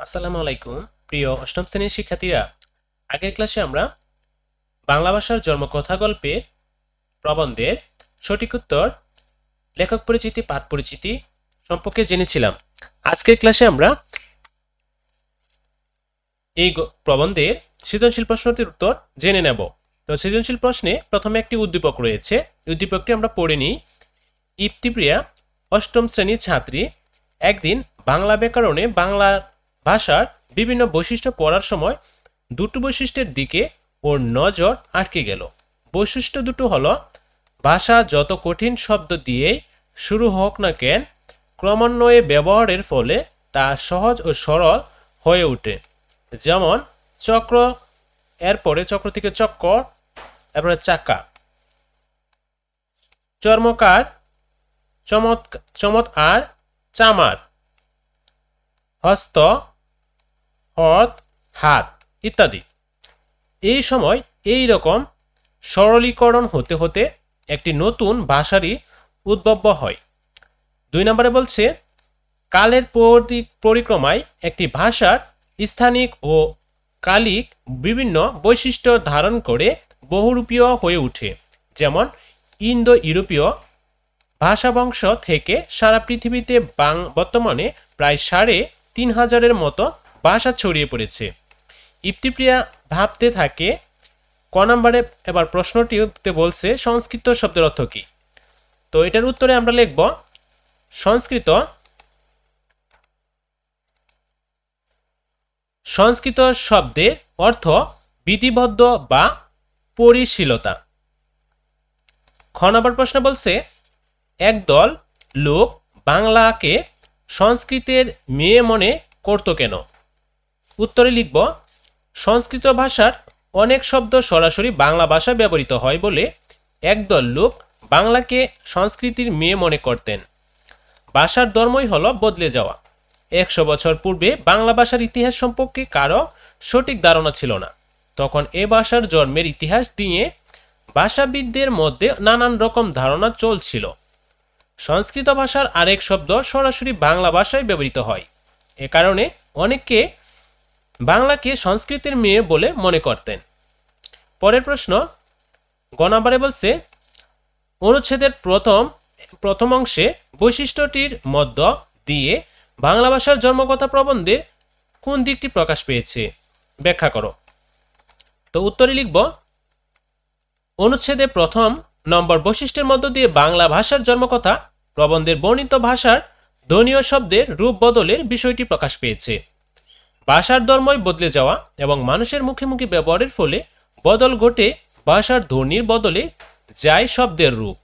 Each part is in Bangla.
আসসালামু আলাইকুম প্রিয় অষ্টম শ্রেণীর শিক্ষার্থীরা। আগের ক্লাসে আমরা বাংলা ভাষার জন্মকথা গল্পের প্রবন্ধের সঠিক উত্তর, লেখক পরিচিতি, পাঠ পরিচিতি সম্পর্কে জেনেছিলাম। আজকের ক্লাসে আমরা এই প্রবন্ধের সৃজনশীল প্রশ্নটির উত্তর জেনে নেব। তো সৃজনশীল প্রশ্নে প্রথমে একটি উদ্দীপক রয়েছে। উদ্দীপকটি আমরা পড়ে নিই। ইপ্তিপ্রিয়া অষ্টম শ্রেণীর ছাত্রী একদিন বাংলা ব্যাকরণে বাংলা ভাষার বিভিন্ন বৈশিষ্ট্য পড়ার সময় দুটো বৈশিষ্ট্যের দিকে ওর নজর আটকে গেল। বৈশিষ্ট্য দুটো হলো, ভাষা যত কঠিন শব্দ দিয়েই শুরু হোক না কেন, ক্রমান্বয়ে ব্যবহারের ফলে তা সহজ ও সরল হয়ে ওঠে। যেমন চক্র, এরপরে চক্র থেকে চক্কর, এরপরে চাকা। চর্মকার, চমৎ আর চামার। হস্ত, হত, হাত ইত্যাদি। এই সময় এই রকম সরলীকরণ হতে হতে একটি নতুন ভাষারই উদ্ভব হয়। 2 নম্বরে বলছে, কালের পরিক্রমায় একটি ভাষার স্থানিক ও কালিক বিভিন্ন বৈশিষ্ট্য ধারণ করে বহুরূপীয় হয়ে ওঠে। যেমন ইন্দো ইউরোপীয় ভাষাবংশ থেকে সারা পৃথিবীতে বর্তমানে প্রায় 3,500-এর মতো ভাষা ছড়িয়ে পড়েছে। ইপ্তিপ্রিয়া ভাবতে থাকে, ক নম্বরে এবার প্রশ্নটিতে বলছে সংস্কৃত শব্দের অর্থ কি। তো এটার উত্তরে আমরা লিখব, সংস্কৃত শব্দের অর্থ বিধিবদ্ধ বা পরিশীলতা। খ নম্বর প্রশ্ন বলছে, একদল লোক বাংলাকে সংস্কৃতের মেয়ে মনে করত কেন। উত্তরে লিখব, সংস্কৃত ভাষার অনেক শব্দ সরাসরি বাংলা ভাষায় ব্যবহৃত হয় বলে একদল লোক বাংলাকে সংস্কৃতির মেয়ে মনে করতেন। ভাষার ধর্মই হলো বদলে যাওয়া। 100 বছর পূর্বে বাংলা ভাষার ইতিহাস সম্পর্কে কারো সঠিক ধারণা ছিল না। তখন এ ভাষার জন্মের ইতিহাস নিয়ে ভাষাবিদদের মধ্যে নানান রকম ধারণা চলছিল। সংস্কৃত ভাষার আরেক শব্দ সরাসরি বাংলা ভাষায় ব্যবহৃত হয়। এ কারণে অনেকে বাংলাকে সংস্কৃতের মেয়ে বলে মনে করতেন। পরের প্রশ্ন, গ নম্বরে বলছে, অনুচ্ছেদের প্রথম অংশে বৈশিষ্ট্যটির মধ্য দিয়ে বাংলা ভাষার জন্মকথা প্রবন্ধের কোন দিকটি প্রকাশ পেয়েছে, ব্যাখ্যা করো। তো উত্তরে লিখব, অনুচ্ছেদে প্রথম নম্বর বৈশিষ্ট্যের মধ্য দিয়ে বাংলা ভাষার জন্মকথা প্রবন্ধের বর্ণিত ভাষার ধ্বনীয় শব্দের রূপ বদলের বিষয়টি প্রকাশ পেয়েছে। ভাষার ধর্মই বদলে যাওয়া এবং মানুষের মুখে মুখে ব্যবহারের ফলে বদল ঘটে ভাষার ধ্বনির বদলে যায় শব্দের রূপ।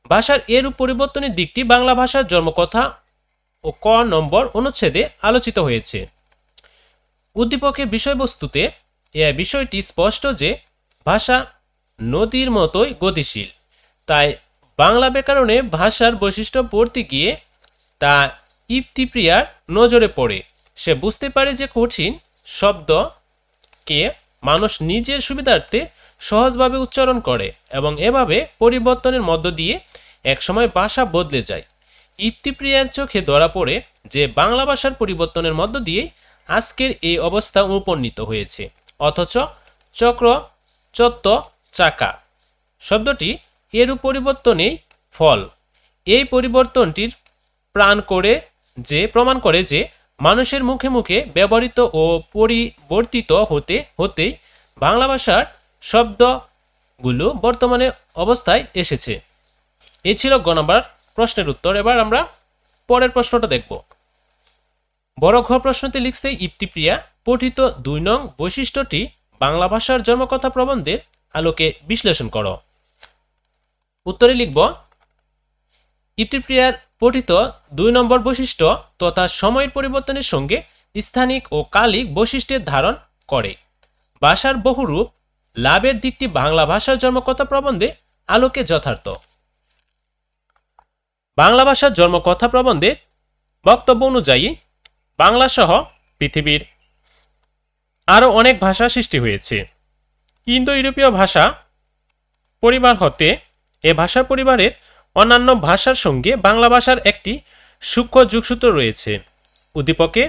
ভাষার এরূপ পরিবর্তনের দিকটি বাংলা ভাষার জন্মকথা ও ক নম্বর অনুচ্ছেদে আলোচিত হয়েছে। উদ্দীপকের বিষয়বস্তুতে এ বিষয়টি স্পষ্ট যে ভাষা নদীর মতোই গতিশীল। তাই বাংলা ব্যাকরণে ভাষার বৈশিষ্ট্য পড়তে গিয়ে তা ইপ্তিপ্রিয়ার নজরে পড়ে। সে বুঝতে পারে যে কঠিন শব্দকে মানুষ নিজের সুবিধার্থে সহজভাবে উচ্চারণ করে এবং এভাবে পরিবর্তনের মধ্য দিয়ে একসময় ভাষা বদলে যায়। ইপ্তিপ্রিয়ার চোখে ধরা পড়ে যে বাংলা ভাষার পরিবর্তনের মধ্য দিয়ে আজকের এই অবস্থা উপনীত হয়েছে। অথচ চক্র, চত্ব, চাকা শব্দটি এরূপ পরিবর্তনেই ফল। এই পরিবর্তনটির প্রমাণ করে যে মানুষের মুখে মুখে ব্যবহৃত ও পরিবর্তিত হতে হতেই বাংলা ভাষার শব্দগুলো বর্তমানে অবস্থায় এসেছে। এই ছিল গ নম্বর প্রশ্নের উত্তর। এবার আমরা পরের প্রশ্নটা দেখব। বড় ঘ প্রশ্নতে লিখছে, ইপ্তিপ্রিয়া পঠিত 2 নং বৈশিষ্ট্যটি বাংলা ভাষার জন্মকথা প্রবন্ধের আলোকে বিশ্লেষণ করো। উত্তরে লিখব, ইপ্তিপ্রিয়ার পঠিত 2 নম্বর বৈশিষ্ট্য তথা সময়ের পরিবর্তনের সঙ্গে স্থানিক ও কালিক বৈশিষ্ট্যের ধারণ করে। ভাষার বহুরূপ লাভের দিকটি বাংলা ভাষার জন্মকথা প্রবন্ধে আলোকে যথার্থ। বাংলা ভাষার জন্মকথা প্রবন্ধে বক্তব্য অনুযায়ী বাংলা সহ পৃথিবীর আরও অনেক ভাষা সৃষ্টি হয়েছে। ইন্দো ইউরোপীয় ভাষা পরিবার হতে এ ভাষা পরিবারের অন্যান্য ভাষার সঙ্গে বাংলা ভাষার একটি সূক্ষ্ম যোগসূত্র রয়েছে। উদ্দীপকে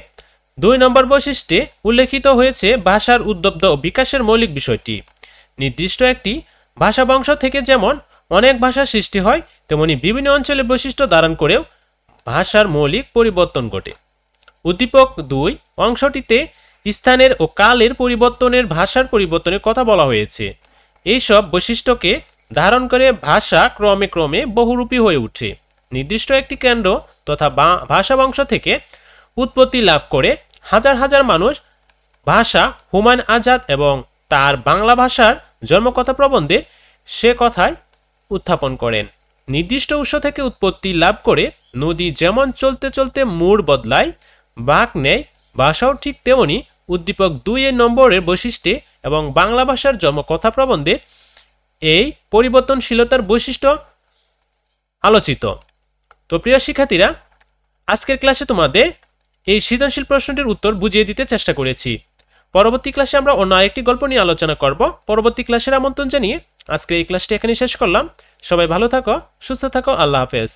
2 নম্বর বৈশিষ্ট্যে উল্লেখিত হয়েছে ভাষার উদ্বুদ্ধ ও বিকাশের মৌলিক বিষয়টি। নির্দিষ্ট একটি ভাষা বংশ থেকে যেমন অনেক ভাষার সৃষ্টি হয়, তেমনি বিভিন্ন অঞ্চলে বৈশিষ্ট্য ধারণ করেও ভাষার মৌলিক পরিবর্তন ঘটে। উদ্দীপক 2 অংশটিতে স্থানের ও কালের পরিবর্তনের ভাষার পরিবর্তনের কথা বলা হয়েছে। এইসব বৈশিষ্ট্যকে ধারণ করে ভাষা ক্রমে ক্রমে বহুরূপী হয়ে ওঠে। নির্দিষ্ট একটি কেন্দ্র তথা ভাষা বংশ থেকে উৎপত্তি লাভ করে হাজার হাজার মানুষ ভাষা হুমায়ুন আজাদ এবং তার বাংলা ভাষার জন্মকথা প্রবন্ধে সে কথায় উত্থাপন করেন। নির্দিষ্ট উৎস থেকে উৎপত্তি লাভ করে নদী যেমন চলতে চলতে মোড় বদলায়, বাঁক নেয়, ভাষাও ঠিক তেমনি উদ্দীপক 2 নম্বরের বৈশিষ্ট্যে এবং বাংলা ভাষার জন্মকথা প্রবন্ধে এই পরিবর্তনশীলতার বৈশিষ্ট্য আলোচিত। তো প্রিয় শিক্ষার্থীরা, আজকের ক্লাসে তোমাদের এই সৃজনশীল প্রশ্নটির উত্তর বুঝিয়ে দিতে চেষ্টা করেছি। পরবর্তী ক্লাসে আমরা অন্য আরেকটি গল্প নিয়ে আলোচনা করব। পরবর্তী ক্লাসের আমন্ত্রণ জানিয়ে আজকে এই ক্লাসটি এখানে শেষ করলাম। সবাই ভালো থাকো, সুস্থ থাকো, আল্লাহ হাফেজ।